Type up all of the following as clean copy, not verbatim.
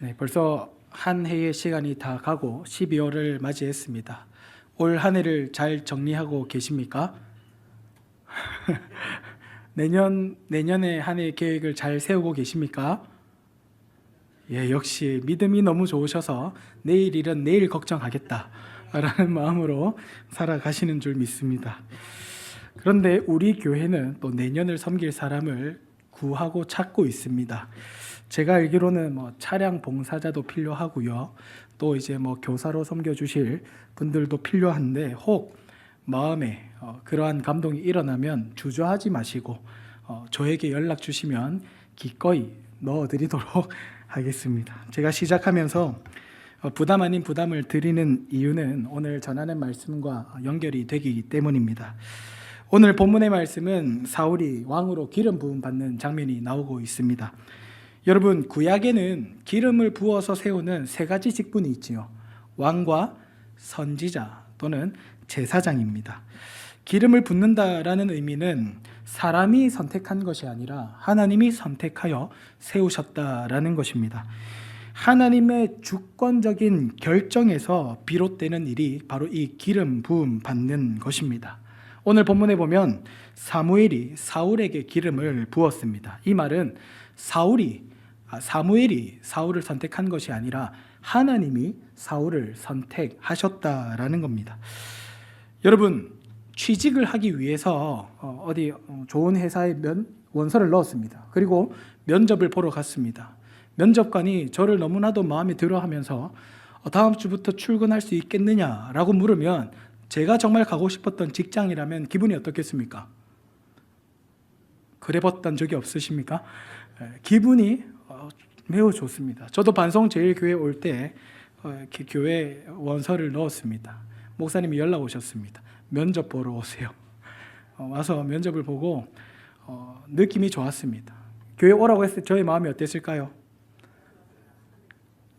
네, 벌써 한 해의 시간이 다 가고 12월을 맞이했습니다. 올 한 해를 잘 정리하고 계십니까? 내년에 한 해 계획을 잘 세우고 계십니까? 예, 역시 믿음이 너무 좋으셔서 내일 일은 내일 걱정하겠다 라는 마음으로 살아가시는 줄 믿습니다. 그런데 우리 교회는 또 내년을 섬길 사람을 구하고 찾고 있습니다. 제가 알기로는 차량 봉사자도 필요하고요. 또 이제 교사로 섬겨주실 분들도 필요한데 혹 마음에 그러한 감동이 일어나면 주저하지 마시고 저에게 연락 주시면 기꺼이 넣어드리도록 하겠습니다. 제가 시작하면서 부담 아닌 부담을 드리는 이유는 오늘 전하는 말씀과 연결이 되기 때문입니다. 오늘 본문의 말씀은 사울이 왕으로 기름 부음 받는 장면이 나오고 있습니다. 여러분, 구약에는 기름을 부어서 세우는 세 가지 직분이 있지요. 왕과 선지자 또는 제사장입니다. 기름을 붓는다라는 의미는 사람이 선택한 것이 아니라 하나님이 선택하여 세우셨다라는 것입니다. 하나님의 주권적인 결정에서 비롯되는 일이 바로 이 기름 부음 받는 것입니다. 오늘 본문에 보면 사무엘이 사울에게 기름을 부었습니다. 이 말은 사무엘이 사울을 선택한 것이 아니라 하나님이 사울을 선택하셨다라는 겁니다. 여러분, 취직을 하기 위해서 좋은 회사에 원서를 넣었습니다. 그리고 면접을 보러 갔습니다. 면접관이 저를 너무나도 마음에 들어 하면서 다음 주부터 출근할 수 있겠느냐라고 물으면 제가 정말 가고 싶었던 직장이라면 기분이 어떻겠습니까? 그래봤던 적이 없으십니까? 기분이 매우 좋습니다. 저도 반송제일교회 올 때 교회 원서를 넣었습니다. 목사님이 연락 오셨습니다. 면접 보러 오세요. 와서 면접을 보고 느낌이 좋았습니다. 교회 오라고 했을 때 저의 마음이 어땠을까요?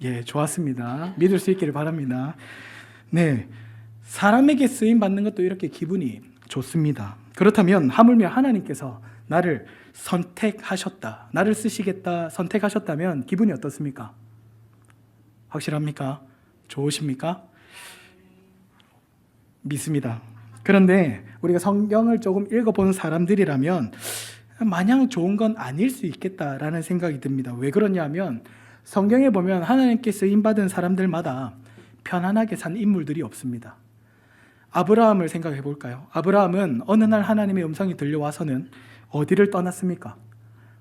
예, 좋았습니다. 믿을 수 있기를 바랍니다. 네, 사람에게 쓰임 받는 것도 이렇게 기분이 좋습니다. 그렇다면 하물며 하나님께서 나를 선택하셨다, 나를 쓰시겠다 선택하셨다면 기분이 어떻습니까? 확실합니까? 좋으십니까? 믿습니다. 그런데 우리가 성경을 조금 읽어본 사람들이라면 마냥 좋은 건 아닐 수 있겠다라는 생각이 듭니다. 왜 그러냐면 성경에 보면 하나님께 쓰임받은 사람들마다 편안하게 산 인물들이 없습니다. 아브라함을 생각해 볼까요? 아브라함은 어느 날 하나님의 음성이 들려와서는 어디를 떠났습니까?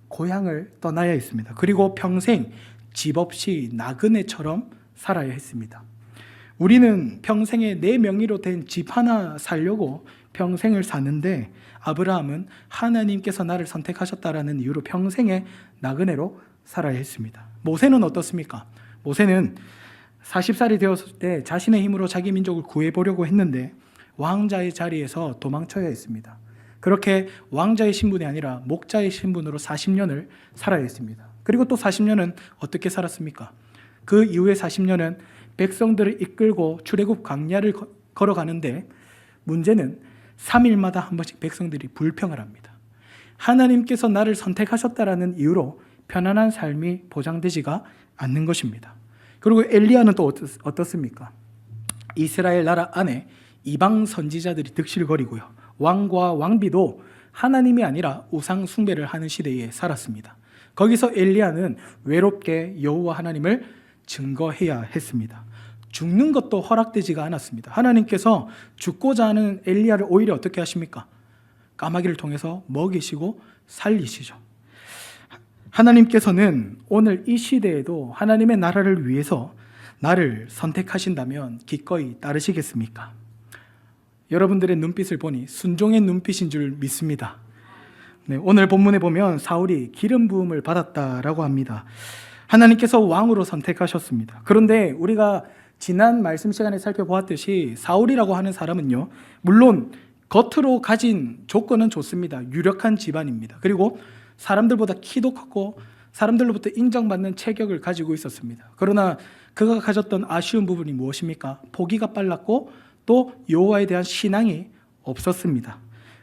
고향을 떠나야 했습니다. 그리고 평생 집 없이 나그네처럼 살아야 했습니다. 우리는 평생에 내 명의로 된 집 하나 살려고 평생을 사는데 아브라함은 하나님께서 나를 선택하셨다라는 이유로 평생에 나그네로 살아야 했습니다. 모세는 어떻습니까? 모세는 40살이 되었을 때 자신의 힘으로 자기 민족을 구해보려고 했는데 왕자의 자리에서 도망쳐야 했습니다. 그렇게 왕자의 신분이 아니라 목자의 신분으로 40년을 살아야 했습니다. 그리고 또 40년은 어떻게 살았습니까? 그 이후에 40년은 백성들을 이끌고 출애굽 광야를 걸어가는데 문제는 3일마다 한 번씩 백성들이 불평을 합니다. 하나님께서 나를 선택하셨다라는 이유로 편안한 삶이 보장되지가 않는 것입니다. 그리고 엘리야는 또 어떻습니까? 이스라엘 나라 안에 이방 선지자들이 득실거리고요. 왕과 왕비도 하나님이 아니라 우상 숭배를 하는 시대에 살았습니다. 거기서 엘리야는 외롭게 여호와 하나님을 증거해야 했습니다. 죽는 것도 허락되지가 않았습니다. 하나님께서 죽고자 하는 엘리야를 오히려 어떻게 하십니까? 까마귀를 통해서 먹이시고 살리시죠. 하나님께서는 오늘 이 시대에도 하나님의 나라를 위해서 나를 선택하신다면 기꺼이 따르시겠습니까? 여러분들의 눈빛을 보니 순종의 눈빛인 줄 믿습니다. 네, 오늘 본문에 보면 사울이 기름 부음을 받았다라고 합니다. 하나님께서 왕으로 선택하셨습니다. 그런데 우리가 지난 말씀 시간에 살펴보았듯이 사울이라고 하는 사람은요, 물론 겉으로 가진 조건은 좋습니다. 유력한 집안입니다. 그리고 사람들보다 키도 컸고 사람들로부터 인정받는 체격을 가지고 있었습니다. 그러나 그가 가졌던 아쉬운 부분이 무엇입니까? 포기가 빨랐고 또 여호와에 대한 신앙이 없었습니다.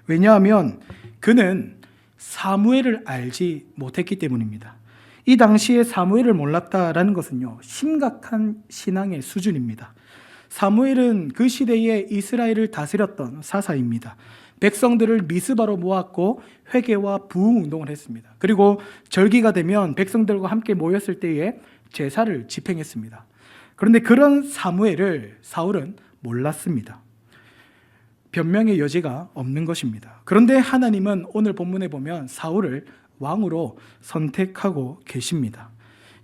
왜냐하면 그는 사무엘을 알지 못했기 때문입니다. 이 당시에 사무엘을 몰랐다라는 것은요, 심각한 신앙의 수준입니다. 사무엘은 그 시대에 이스라엘을 다스렸던 사사입니다. 백성들을 미스바로 모았고 회개와 부흥 운동을 했습니다. 그리고 절기가 되면 백성들과 함께 모였을 때에 제사를 집행했습니다. 그런데 그런 사무엘을 사울은 몰랐습니다. 변명의 여지가 없는 것입니다. 그런데 하나님은 오늘 본문에 보면 사울을 왕으로 선택하고 계십니다.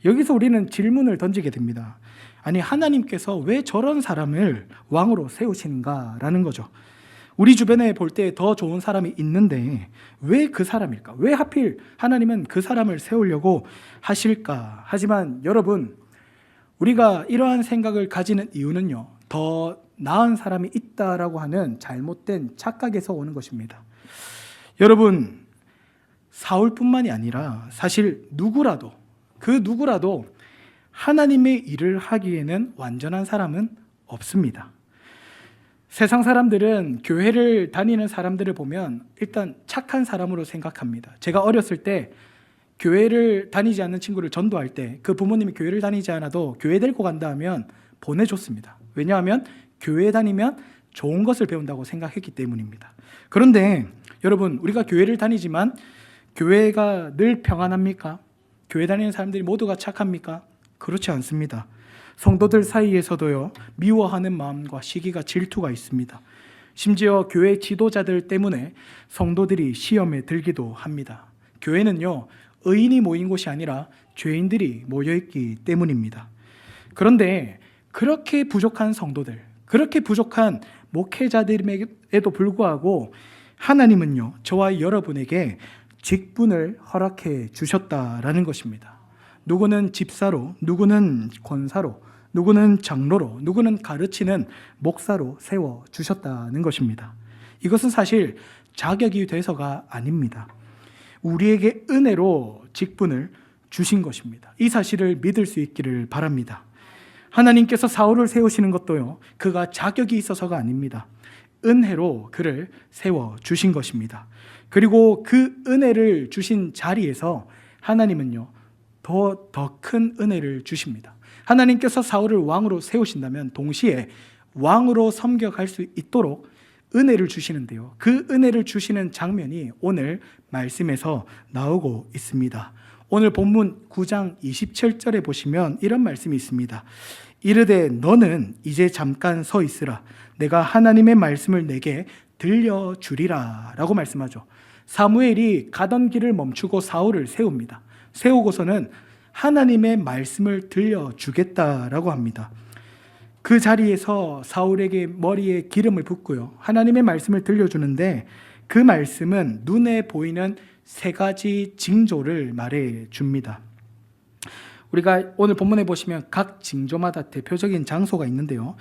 여기서 우리는 질문을 던지게 됩니다. 아니, 하나님께서 왜 저런 사람을 왕으로 세우시는가라는 거죠. 우리 주변에 볼 때 더 좋은 사람이 있는데 왜 그 사람일까? 왜 하필 하나님은 그 사람을 세우려고 하실까? 하지만 여러분, 우리가 이러한 생각을 가지는 이유는요, 더 나은 사람이 있다라고 하는 잘못된 착각에서 오는 것입니다. 여러분, 사울뿐만이 아니라 사실 누구라도, 그 누구라도 하나님의 일을 하기에는 완전한 사람은 없습니다. 세상 사람들은 교회를 다니는 사람들을 보면 일단 착한 사람으로 생각합니다. 제가 어렸을 때 교회를 다니지 않는 친구를 전도할 때 그 부모님이 교회를 다니지 않아도 교회 데리고 간다 하면 보내줬습니다. 왜냐하면 교회에 다니면 좋은 것을 배운다고 생각했기 때문입니다. 그런데 여러분, 우리가 교회를 다니지만 교회가 늘 평안합니까? 교회 다니는 사람들이 모두가 착합니까? 그렇지 않습니다. 성도들 사이에서도요, 미워하는 마음과 시기가 질투가 있습니다. 심지어 교회 지도자들 때문에 성도들이 시험에 들기도 합니다. 교회는요, 의인이 모인 곳이 아니라 죄인들이 모여있기 때문입니다. 그런데 그렇게 부족한 성도들, 그렇게 부족한 목회자들에도 불구하고 하나님은요, 저와 여러분에게 직분을 허락해 주셨다라는 것입니다. 누구는 집사로, 누구는 권사로, 누구는 장로로, 누구는 가르치는 목사로 세워 주셨다는 것입니다. 이것은 사실 자격이 돼서가 아닙니다. 우리에게 은혜로 직분을 주신 것입니다. 이 사실을 믿을 수 있기를 바랍니다. 하나님께서 사울을 세우시는 것도요, 그가 자격이 있어서가 아닙니다. 은혜로 그를 세워 주신 것입니다. 그리고 그 은혜를 주신 자리에서 하나님은요, 더 큰 은혜를 주십니다. 하나님께서 사울을 왕으로 세우신다면 동시에 왕으로 섬겨갈 수 있도록 은혜를 주시는데요, 그 은혜를 주시는 장면이 오늘 말씀에서 나오고 있습니다. 오늘 본문 9장 27절에 보시면 이런 말씀이 있습니다. 이르되 너는 이제 잠깐 서 있으라. 내가 하나님의 말씀을 내게 들려주리라 라고 말씀하죠. 사무엘이 가던 길을 멈추고 사울을 세웁니다. 세우고서는 하나님의 말씀을 들려주겠다라고 합니다. 그 자리에서 사울에게 머리에 기름을 붓고요, 하나님의 말씀을 들려주는데 그 말씀은 눈에 보이는 세 가지 징조를 말해 줍니다. 우리가 오늘 본문에 보시면 각 징조마다 대표적인 장소가 있는데요,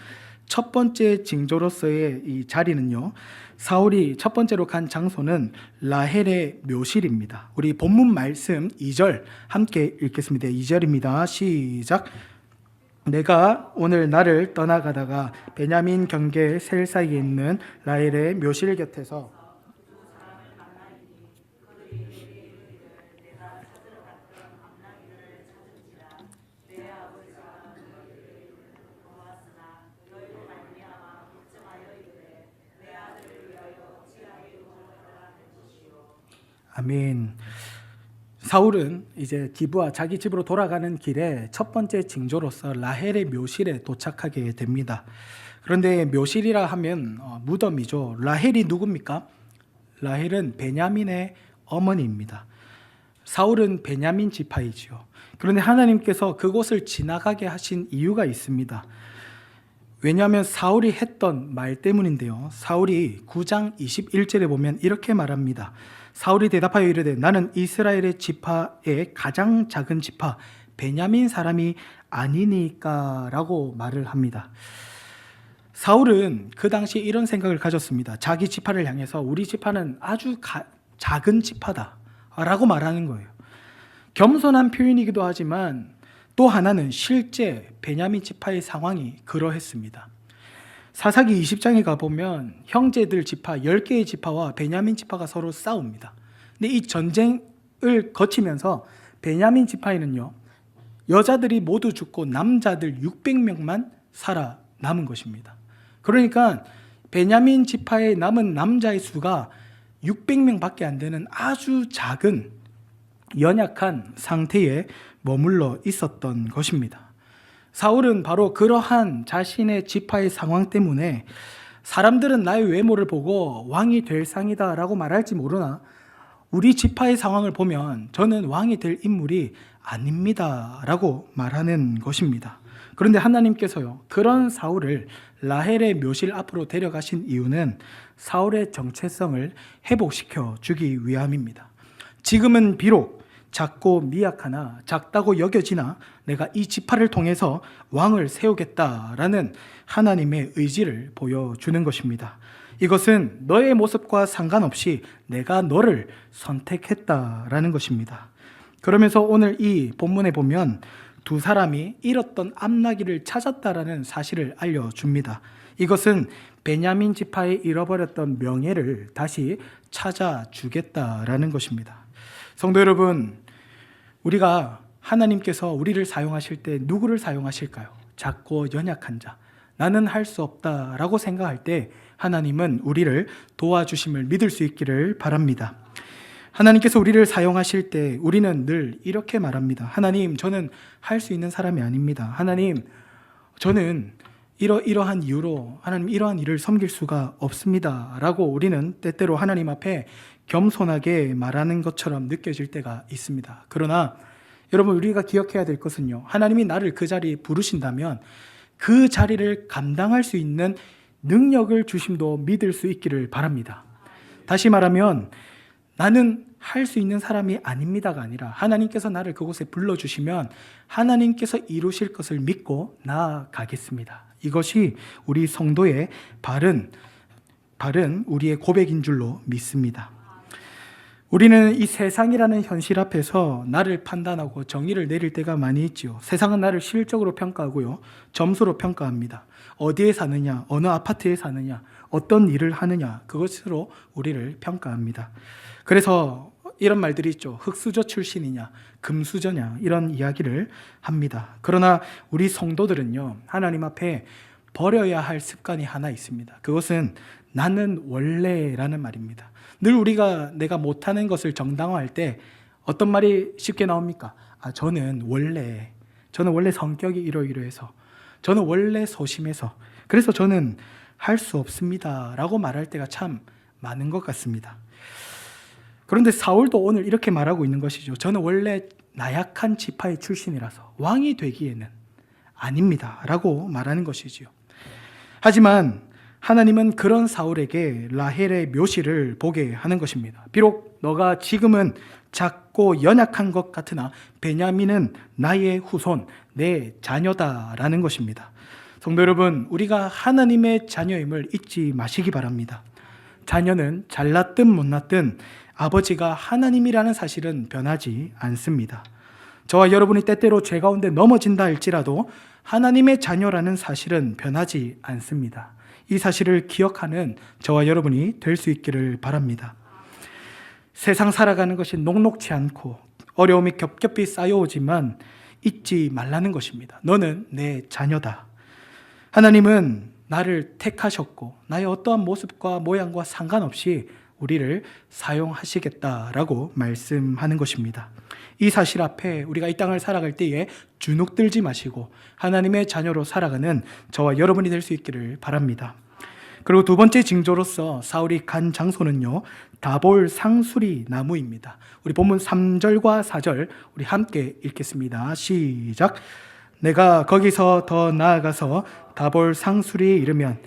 첫 번째 징조로서의 이 자리는요, 사울이 첫 번째로 간 장소는 라헬의 묘실입니다. 우리 본문 말씀 2절 함께 읽겠습니다. 2절입니다. 시작. 내가 오늘 나를 떠나가다가 베냐민 경계 셀 사이에 있는 라헬의 묘실 곁에서 아멘. 사울은 이제 기브아 자기 집으로 돌아가는 길에 첫 번째 징조로서 라헬의 묘실에 도착하게 됩니다. 그런데 묘실이라 하면 무덤이죠. 라헬이 누굽니까? 라헬은 베냐민의 어머니입니다. 사울은 베냐민 지파이지요. 그런데 하나님께서 그곳을 지나가게 하신 이유가 있습니다. 왜냐하면 사울이 했던 말 때문인데요, 사울이 9장 21절에 보면 이렇게 말합니다. 사울이 대답하여 이르되 나는 이스라엘의 지파의 가장 작은 지파 베냐민 사람이 아니니까 라고 말을 합니다. 사울은 그 당시 이런 생각을 가졌습니다. 자기 지파를 향해서 우리 지파는 아주 작은 지파다 라고 말하는 거예요. 겸손한 표현이기도 하지만 또 하나는 실제 베냐민 지파의 상황이 그러했습니다. 사사기 20장에 가보면 형제들 지파 10개의 지파와 베냐민 지파가 서로 싸웁니다. 근데 이 전쟁을 거치면서 베냐민 지파에는요, 여자들이 모두 죽고 남자들 600명만 살아남은 것입니다. 그러니까 베냐민 지파에 남은 남자의 수가 600명밖에 안 되는 아주 작은 연약한 상태에 머물러 있었던 것입니다. 사울은 바로 그러한 자신의 지파의 상황 때문에 사람들은 나의 외모를 보고 왕이 될 상이다 라고 말할지 모르나 우리 지파의 상황을 보면 저는 왕이 될 인물이 아닙니다 라고 말하는 것입니다. 그런데 하나님께서요, 그런 사울을 라헬의 묘실 앞으로 데려가신 이유는 사울의 정체성을 회복시켜 주기 위함입니다. 지금은 비록 작고 미약하나 작다고 여겨지나 내가 이 지파를 통해서 왕을 세우겠다라는 하나님의 의지를 보여주는 것입니다. 이것은 너의 모습과 상관없이 내가 너를 선택했다라는 것입니다. 그러면서 오늘 이 본문에 보면 두 사람이 잃었던 암나귀를 찾았다라는 사실을 알려줍니다. 이것은 베냐민 지파에 잃어버렸던 명예를 다시 찾아주겠다라는 것입니다. 성도 여러분, 우리가 하나님께서 우리를 사용하실 때 누구를 사용하실까요? 작고 연약한 자, 나는 할 수 없다라고 생각할 때 하나님은 우리를 도와주심을 믿을 수 있기를 바랍니다. 하나님께서 우리를 사용하실 때 우리는 늘 이렇게 말합니다. 하나님, 저는 할 수 있는 사람이 아닙니다. 하나님, 저는 이러한 이유로 하나님 이러한 일을 섬길 수가 없습니다 라고 우리는 때때로 하나님 앞에 겸손하게 말하는 것처럼 느껴질 때가 있습니다. 그러나 여러분, 우리가 기억해야 될 것은요, 하나님이 나를 그 자리에 부르신다면 그 자리를 감당할 수 있는 능력을 주심도 믿을 수 있기를 바랍니다. 다시 말하면 나는 할 수 있는 사람이 아닙니다가 아니라 하나님께서 나를 그곳에 불러주시면 하나님께서 이루실 것을 믿고 나아가겠습니다. 이것이 우리 성도의 바른 우리의 고백인 줄로 믿습니다. 우리는 이 세상이라는 현실 앞에서 나를 판단하고 정의를 내릴 때가 많이 있지요. 세상은 나를 실적으로 평가하고요, 점수로 평가합니다. 어디에 사느냐, 어느 아파트에 사느냐, 어떤 일을 하느냐, 그것으로 우리를 평가합니다. 그래서 이런 말들이 있죠. 흙수저 출신이냐, 금수저냐, 이런 이야기를 합니다. 그러나 우리 성도들은요, 하나님 앞에 버려야 할 습관이 하나 있습니다. 그것은 나는 원래라는 말입니다. 늘 우리가 내가 못하는 것을 정당화할 때 어떤 말이 쉽게 나옵니까? 저는 원래 성격이 이러이러해서, 저는 원래 소심해서, 그래서 저는 할 수 없습니다 라고 말할 때가 참 많은 것 같습니다. 그런데 사울도 오늘 이렇게 말하고 있는 것이죠. 저는 원래 나약한 지파의 출신이라서 왕이 되기에는 아닙니다 라고 말하는 것이지요. 하지만 하나님은 그런 사울에게 라헬의 묘실을 보게 하는 것입니다. 비록 너가 지금은 작고 연약한 것 같으나 베냐민은 나의 후손, 내 자녀다라는 것입니다. 성도 여러분, 우리가 하나님의 자녀임을 잊지 마시기 바랍니다. 자녀는 잘났든 못났든 아버지가 하나님이라는 사실은 변하지 않습니다. 저와 여러분이 때때로 죄 가운데 넘어진다 할지라도 하나님의 자녀라는 사실은 변하지 않습니다. 이 사실을 기억하는 저와 여러분이 될 수 있기를 바랍니다. 세상 살아가는 것이 녹록지 않고 어려움이 겹겹이 쌓여오지만 잊지 말라는 것입니다. 너는 내 자녀다. 하나님은 나를 택하셨고 나의 어떠한 모습과 모양과 상관없이 우리를 사용하시겠다라고 말씀하는 것입니다. 이 사실 앞에 우리가 이 땅을 살아갈 때에 주눅들지 마시고 하나님의 자녀로 살아가는 저와 여러분이 될 수 있기를 바랍니다. 그리고 두 번째 징조로서 사울이 간 장소는요, 다볼 상수리 나무입니다. 우리 본문 3절과 4절 우리 함께 읽겠습니다. 시작. 내가 거기서 더 나아가서 다볼 상수리에 이르면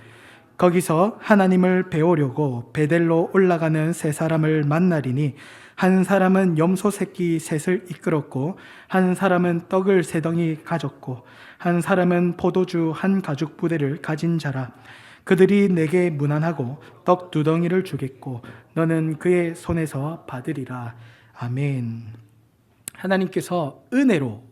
거기서 하나님을 배우려고 베델로 올라가는 세 사람을 만나리니 한 사람은 염소 새끼 셋을 이끌었고 한 사람은 떡을 세 덩이 가졌고 한 사람은 포도주 한 가죽 부대를 가진 자라. 그들이 내게 문안하고 떡 2덩이를 주겠고 너는 그의 손에서 받으리라. 아멘. 하나님께서 은혜로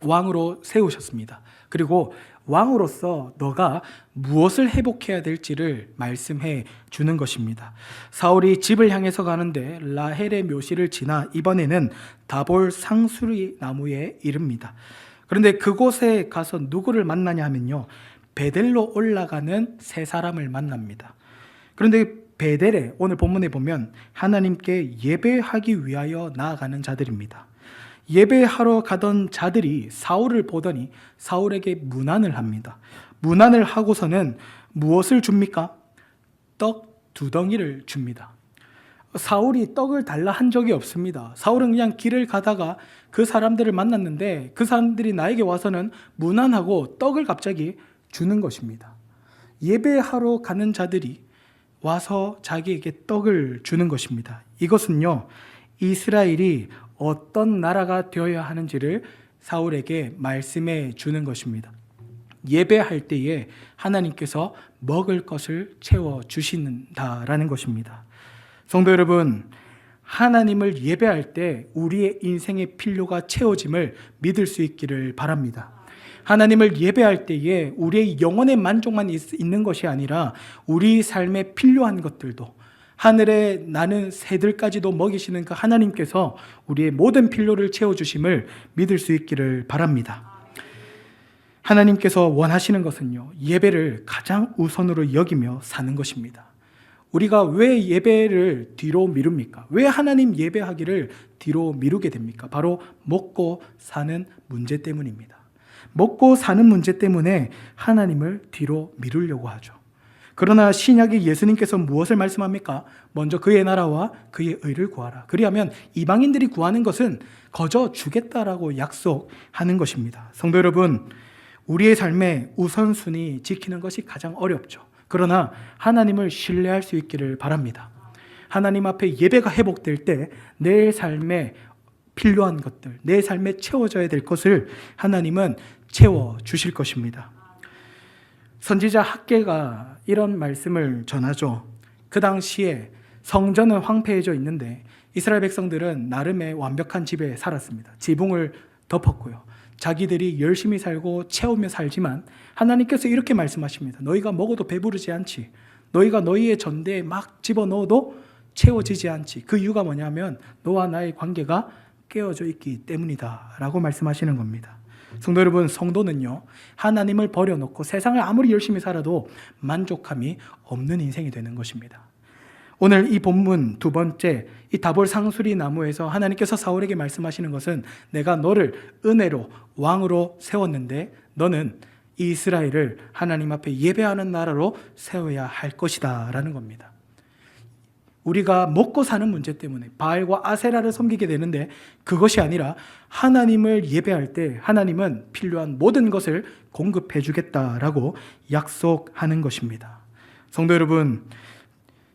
왕으로 세우셨습니다. 그리고 왕으로서 너가 무엇을 회복해야 될지를 말씀해 주는 것입니다. 사울이 집을 향해서 가는데 라헬의 묘실을 지나 이번에는 다볼 상수리 나무에 이릅니다. 그런데 그곳에 가서 누구를 만나냐 하면요, 베델로 올라가는 세 사람을 만납니다. 그런데 베델에 오늘 본문에 보면 하나님께 예배하기 위하여 나아가는 자들입니다. 예배하러 가던 자들이 사울을 보더니 사울에게 문안을 합니다. 문안을 하고서는 무엇을 줍니까? 떡 2덩이를 줍니다. 사울이 떡을 달라 한 적이 없습니다. 사울은 그냥 길을 가다가 그 사람들을 만났는데 그 사람들이 나에게 와서는 문안하고 떡을 갑자기 주는 것입니다. 예배하러 가는 자들이 와서 자기에게 떡을 주는 것입니다. 이것은요, 이스라엘이 어떤 나라가 되어야 하는지를 사울에게 말씀해 주는 것입니다. 예배할 때에 하나님께서 먹을 것을 채워 주신다라는 것입니다. 성도 여러분, 하나님을 예배할 때 우리의 인생의 필요가 채워짐을 믿을 수 있기를 바랍니다. 하나님을 예배할 때에 우리의 영혼의 만족만 있는 것이 아니라 우리 삶에 필요한 것들도, 하늘에 나는 새들까지도 먹이시는 그 하나님께서 우리의 모든 필요를 채워주심을 믿을 수 있기를 바랍니다. 하나님께서 원하시는 것은요, 예배를 가장 우선으로 여기며 사는 것입니다. 우리가 왜 예배를 뒤로 미룹니까? 왜 하나님 예배하기를 뒤로 미루게 됩니까? 바로 먹고 사는 문제 때문입니다. 먹고 사는 문제 때문에 하나님을 뒤로 미루려고 하죠. 그러나 신약의 예수님께서 무엇을 말씀합니까? 먼저 그의 나라와 그의 의를 구하라. 그리하면 이방인들이 구하는 것은 거저 주겠다라고 약속하는 것입니다. 성도 여러분, 우리의 삶에 우선순위 지키는 것이 가장 어렵죠. 그러나 하나님을 신뢰할 수 있기를 바랍니다. 하나님 앞에 예배가 회복될 때 내 삶에 필요한 것들, 내 삶에 채워져야 될 것을 하나님은 채워주실 것입니다. 선지자 학개가 이런 말씀을 전하죠. 그 당시에 성전은 황폐해져 있는데 이스라엘 백성들은 나름의 완벽한 집에 살았습니다. 지붕을 덮었고요. 자기들이 열심히 살고 채우며 살지만 하나님께서 이렇게 말씀하십니다. 너희가 먹어도 배부르지 않지. 너희가 너희의 전대에 막 집어넣어도 채워지지 않지. 그 이유가 뭐냐면 너와 나의 관계가 깨어져 있기 때문이다 라고 말씀하시는 겁니다. 성도 여러분, 성도는요, 하나님을 버려놓고 세상을 아무리 열심히 살아도 만족함이 없는 인생이 되는 것입니다. 오늘 이 본문 두 번째, 이 다볼 상수리 나무에서 하나님께서 사울에게 말씀하시는 것은 내가 너를 은혜로 왕으로 세웠는데 너는 이스라엘을 하나님 앞에 예배하는 나라로 세워야 할 것이다 라는 겁니다. 우리가 먹고 사는 문제 때문에 바알과 아세라를 섬기게 되는데 그것이 아니라 하나님을 예배할 때 하나님은 필요한 모든 것을 공급해 주겠다라고 약속하는 것입니다. 성도 여러분,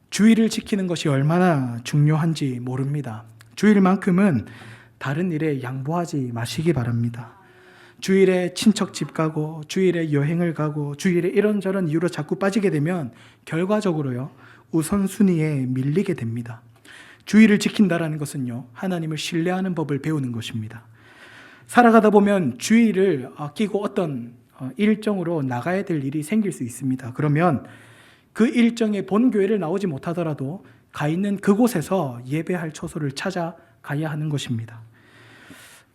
주일을 지키는 것이 얼마나 중요한지 모릅니다. 주일만큼은 다른 일에 양보하지 마시기 바랍니다. 주일에 친척 집 가고 주일에 여행을 가고 주일에 이런저런 이유로 자꾸 빠지게 되면 결과적으로요, 우선순위에 밀리게 됩니다. 주의를 지킨다라는 것은요, 하나님을 신뢰하는 법을 배우는 것입니다. 살아가다 보면 주의를 끼고 어떤 일정으로 나가야 될 일이 생길 수 있습니다. 그러면 그 일정에 본교회를 나오지 못하더라도 가 있는 그곳에서 예배할 처소를 찾아가야 하는 것입니다.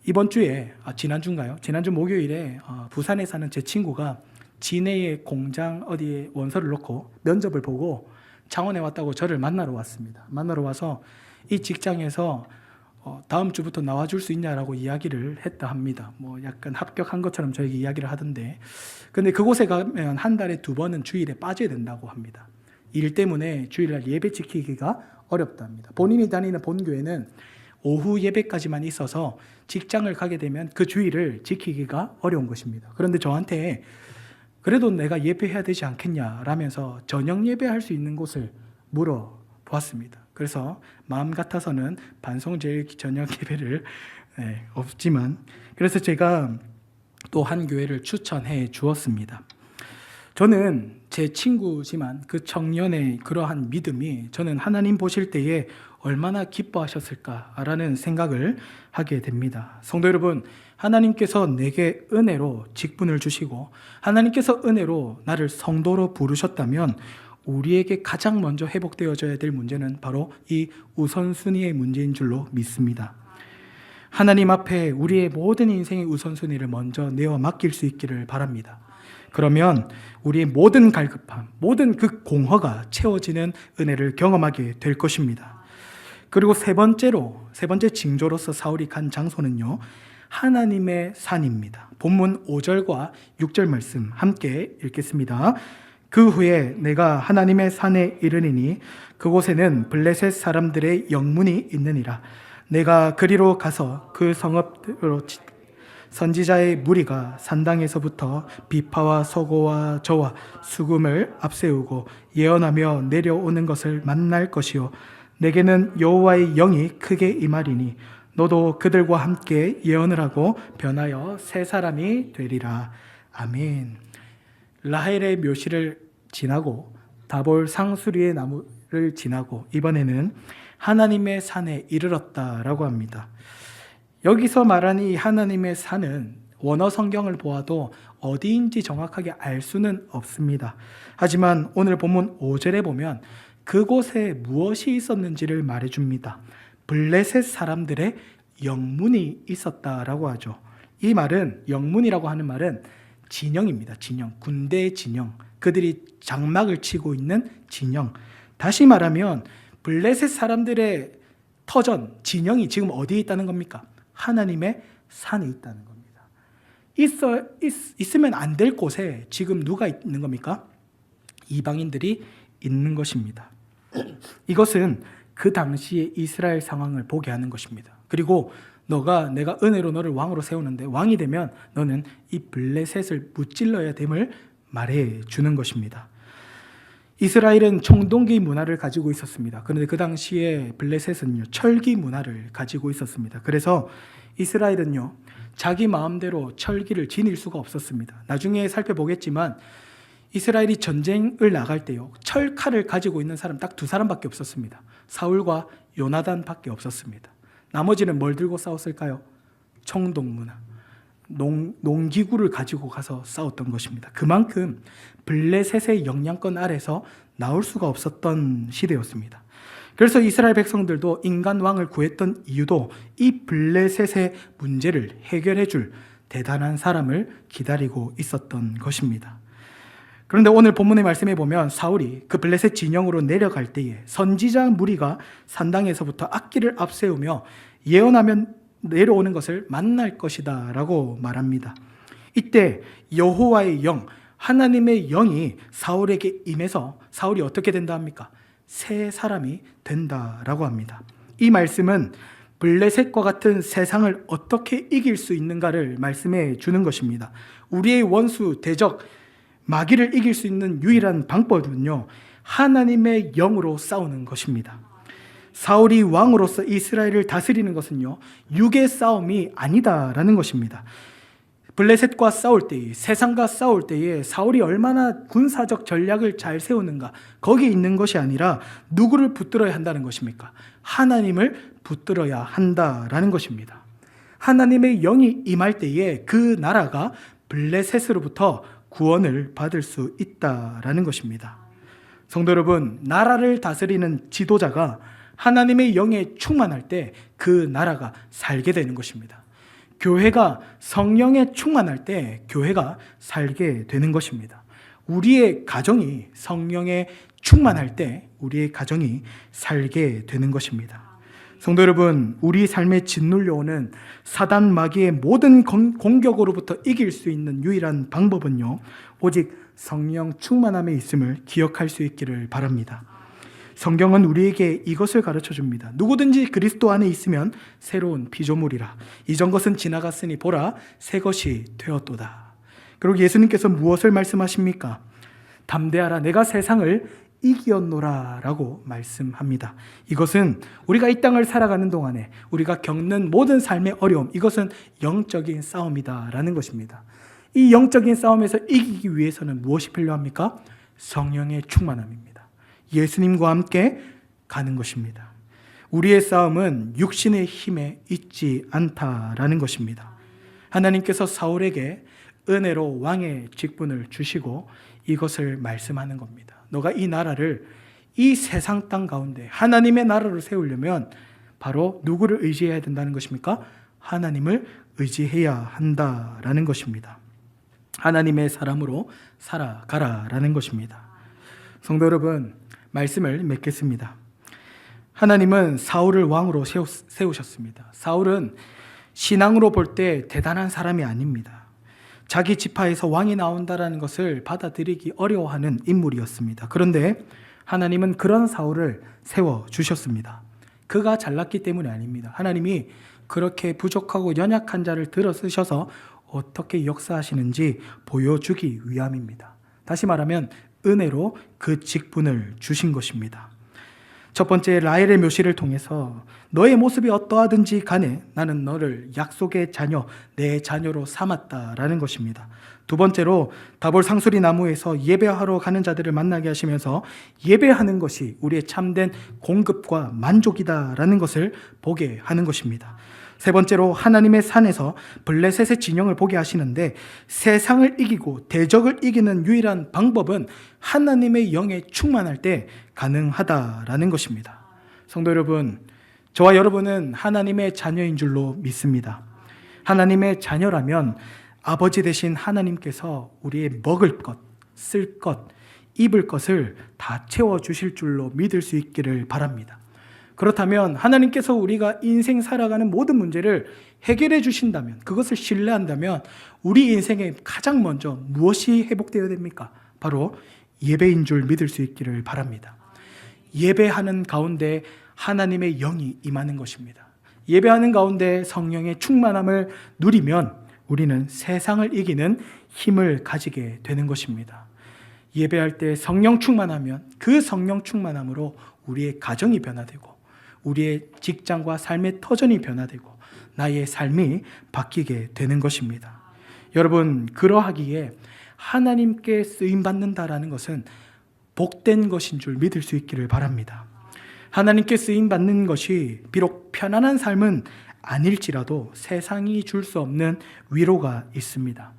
이번 주에, 지난주인가요? 지난주 목요일에 부산에 사는 제 친구가 진해의 공장 어디에 원서를 놓고 면접을 보고 창원에 왔다고 저를 만나러 왔습니다. 만나러 와서 이 직장에서 다음 주부터 나와줄 수 있냐라고 이야기를 했다 합니다. 뭐 약간 합격한 것처럼 저에게 이야기를 하던데, 근데 그곳에 가면 한 달에 2번은 주일에 빠져야 된다고 합니다. 일 때문에 주일날 예배 지키기가 어렵다 합니다. 본인이 다니는 본교회는 오후 예배까지만 있어서 직장을 가게 되면 그 주일을 지키기가 어려운 것입니다. 그런데 저한테 그래도 내가 예배해야 되지 않겠냐라면서 저녁 예배할 수 있는 곳을 물어보았습니다. 그래서 마음 같아서는 반송제일 저녁 예배를 없지만, 그래서 제가 또 한 교회를 추천해 주었습니다. 저는 제 친구지만 그 청년의 그러한 믿음이 저는 하나님 보실 때에 얼마나 기뻐하셨을까라는 생각을 하게 됩니다. 성도 여러분, 하나님께서 내게 은혜로 직분을 주시고 하나님께서 은혜로 나를 성도로 부르셨다면 우리에게 가장 먼저 회복되어져야 될 문제는 바로 이 우선순위의 문제인 줄로 믿습니다. 하나님 앞에 우리의 모든 인생의 우선순위를 먼저 내어 맡길 수 있기를 바랍니다. 그러면 우리의 모든 갈급함, 모든 그 공허가 채워지는 은혜를 경험하게 될 것입니다. 그리고 세 번째 징조로서 사울이 간 장소는요, 하나님의 산입니다. 본문 5절과 6절 말씀 함께 읽겠습니다. 그 후에 내가 하나님의 산에 이르니니 그곳에는 블레셋 사람들의 영문이 있느니라. 내가 그리로 가서 그 성읍으로 선지자의 무리가 산당에서부터 비파와 서고와 저와 수금을 앞세우고 예언하며 내려오는 것을 만날 것이요 내게는 여호와의 영이 크게 임하리니 너도 그들과 함께 예언을 하고 변하여 새 사람이 되리라. 아멘. 라헬의 묘시를 지나고 다볼 상수리의 나무를 지나고 이번에는 하나님의 산에 이르렀다라고 합니다. 여기서 말하는 이 하나님의 산은 원어 성경을 보아도 어디인지 정확하게 알 수는 없습니다. 하지만 오늘 본문 5절에 보면 그곳에 무엇이 있었는지를 말해줍니다. 블레셋 사람들의 영문이 있었다라고 하죠. 이 말은, 영문이라고 하는 말은 진영입니다. 진영, 군대의 진영, 그들이 장막을 치고 있는 진영. 다시 말하면 블레셋 사람들의 터전, 진영이 지금 어디에 있다는 겁니까? 하나님의 산에 있다는 겁니다. 있으면 안 될 곳에 지금 누가 있는 겁니까? 이방인들이 있는 것입니다. 이것은 그 당시의 이스라엘 상황을 보게 하는 것입니다. 그리고 내가 은혜로 너를 왕으로 세우는데 왕이 되면 너는 이 블레셋을 무찔러야 됨을 말해 주는 것입니다. 이스라엘은 청동기 문화를 가지고 있었습니다. 그런데 그 당시에 블레셋은요, 철기 문화를 가지고 있었습니다. 그래서 이스라엘은요, 자기 마음대로 철기를 지닐 수가 없었습니다. 나중에 살펴보겠지만 이스라엘이 전쟁을 나갈 때요, 철칼을 가지고 있는 사람 딱 두 사람밖에 없었습니다. 사울과 요나단밖에 없었습니다. 나머지는 뭘 들고 싸웠을까요? 청동문화, 농기구를 가지고 가서 싸웠던 것입니다. 그만큼 블레셋의 영향권 아래서 나올 수가 없었던 시대였습니다. 그래서 이스라엘 백성들도 인간 왕을 구했던 이유도 이 블레셋의 문제를 해결해 줄 대단한 사람을 기다리고 있었던 것입니다. 그런데 오늘 본문의 말씀에 보면 사울이 그 블레셋 진영으로 내려갈 때에 선지자 무리가 산당에서부터 악기를 앞세우며 예언하면 내려오는 것을 만날 것이다 라고 말합니다. 이때 여호와의 영, 하나님의 영이 사울에게 임해서 사울이 어떻게 된다 합니까? 새 사람이 된다라고 합니다. 이 말씀은 블레셋과 같은 세상을 어떻게 이길 수 있는가를 말씀해 주는 것입니다. 우리의 원수, 대적, 마귀를 이길 수 있는 유일한 방법은요, 하나님의 영으로 싸우는 것입니다. 사울이 왕으로서 이스라엘을 다스리는 것은요, 육의 싸움이 아니다라는 것입니다. 블레셋과 싸울 때에, 세상과 싸울 때에 사울이 얼마나 군사적 전략을 잘 세우는가, 거기에 있는 것이 아니라 누구를 붙들어야 한다는 것입니까? 하나님을 붙들어야 한다라는 것입니다. 하나님의 영이 임할 때에 그 나라가 블레셋으로부터 구원을 받을 수 있다라는 것입니다. 성도 여러분, 나라를 다스리는 지도자가 하나님의 영에 충만할 때 그 나라가 살게 되는 것입니다. 교회가 성령에 충만할 때 교회가 살게 되는 것입니다. 우리의 가정이 성령에 충만할 때 우리의 가정이 살게 되는 것입니다. 성도 여러분, 우리 삶에 짓눌려 오는 사단 마귀의 모든 공격으로부터 이길 수 있는 유일한 방법은요, 오직 성령 충만함에 있음을 기억할 수 있기를 바랍니다. 성경은 우리에게 이것을 가르쳐 줍니다. 누구든지 그리스도 안에 있으면 새로운 피조물이라. 이전 것은 지나갔으니 보라, 새 것이 되었도다. 그리고 예수님께서 무엇을 말씀하십니까? 담대하라, 내가 세상을 이기었노라 라고 말씀합니다. 이것은 우리가 이 땅을 살아가는 동안에 우리가 겪는 모든 삶의 어려움, 이것은 영적인 싸움이다 라는 것입니다. 이 영적인 싸움에서 이기기 위해서는 무엇이 필요합니까? 성령의 충만함입니다. 예수님과 함께 가는 것입니다. 우리의 싸움은 육신의 힘에 있지 않다라는 것입니다. 하나님께서 사울에게 은혜로 왕의 직분을 주시고 이것을 말씀하는 겁니다. 너가 이 나라를 이 세상 땅 가운데 하나님의 나라로 세우려면 바로 누구를 의지해야 된다는 것입니까? 하나님을 의지해야 한다라는 것입니다. 하나님의 사람으로 살아가라라는 것입니다. 성도 여러분, 말씀을 맺겠습니다. 하나님은 사울을 왕으로 세우셨습니다. 사울은 신앙으로 볼 때 대단한 사람이 아닙니다. 자기 지파에서 왕이 나온다라는 것을 받아들이기 어려워하는 인물이었습니다. 그런데 하나님은 그런 사울을 세워주셨습니다. 그가 잘났기 때문이 아닙니다. 하나님이 그렇게 부족하고 연약한 자를 들어 쓰셔서 어떻게 역사하시는지 보여주기 위함입니다. 다시 말하면 은혜로 그 직분을 주신 것입니다. 첫 번째, 라헬의 묘시를 통해서 너의 모습이 어떠하든지 간에 나는 너를 약속의 자녀, 내 자녀로 삼았다라는 것입니다. 두 번째로 다볼 상수리 나무에서 예배하러 가는 자들을 만나게 하시면서 예배하는 것이 우리의 참된 공급과 만족이다라는 것을 보게 하는 것입니다. 세 번째로 하나님의 산에서 블레셋의 진영을 보게 하시는데 세상을 이기고 대적을 이기는 유일한 방법은 하나님의 영에 충만할 때 가능하다라는 것입니다. 성도 여러분, 저와 여러분은 하나님의 자녀인 줄로 믿습니다. 하나님의 자녀라면 아버지 되신 하나님께서 우리의 먹을 것, 쓸 것, 입을 것을 다 채워주실 줄로 믿을 수 있기를 바랍니다. 그렇다면 하나님께서 우리가 인생 살아가는 모든 문제를 해결해 주신다면, 그것을 신뢰한다면 우리 인생에 가장 먼저 무엇이 회복되어야 됩니까? 바로 예배인 줄 믿을 수 있기를 바랍니다. 예배하는 가운데 하나님의 영이 임하는 것입니다. 예배하는 가운데 성령의 충만함을 누리면 우리는 세상을 이기는 힘을 가지게 되는 것입니다. 예배할 때 성령 충만하면 그 성령 충만함으로 우리의 가정이 변화되고 우리의 직장과 삶의 터전이 변화되고 나의 삶이 바뀌게 되는 것입니다. 여러분, 그러하기에 하나님께 쓰임받는다라는 것은 복된 것인 줄 믿을 수 있기를 바랍니다. 하나님께 쓰임받는 것이 비록 편안한 삶은 아닐지라도 세상이 줄 수 없는 위로가 있습니다.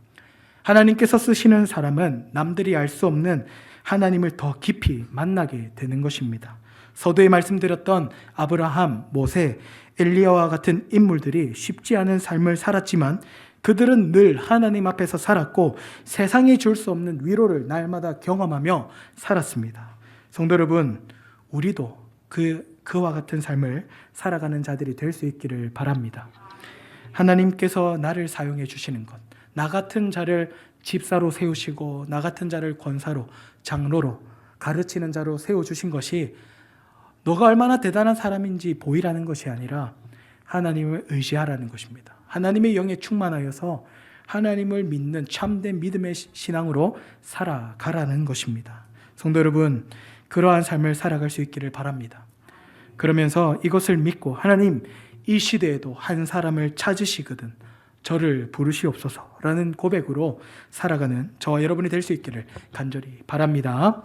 하나님께서 쓰시는 사람은 남들이 알 수 없는 하나님을 더 깊이 만나게 되는 것입니다. 서두에 말씀드렸던 아브라함, 모세, 엘리야와 같은 인물들이 쉽지 않은 삶을 살았지만 그들은 늘 하나님 앞에서 살았고 세상이 줄 수 없는 위로를 날마다 경험하며 살았습니다. 성도 여러분, 우리도 그와 같은 삶을 살아가는 자들이 될 수 있기를 바랍니다. 하나님께서 나를 사용해 주시는 것, 나 같은 자를 집사로 세우시고 나 같은 자를 권사로, 장로로, 가르치는 자로 세워주신 것이 너가 얼마나 대단한 사람인지 보이라는 것이 아니라 하나님을 의지하라는 것입니다. 하나님의 영에 충만하여서 하나님을 믿는 참된 믿음의 신앙으로 살아가라는 것입니다. 성도 여러분, 그러한 삶을 살아갈 수 있기를 바랍니다. 그러면서 이것을 믿고 하나님, 이 시대에도 한 사람을 찾으시거든 저를 부르시옵소서라는 고백으로 살아가는 저와 여러분이 될 수 있기를 간절히 바랍니다.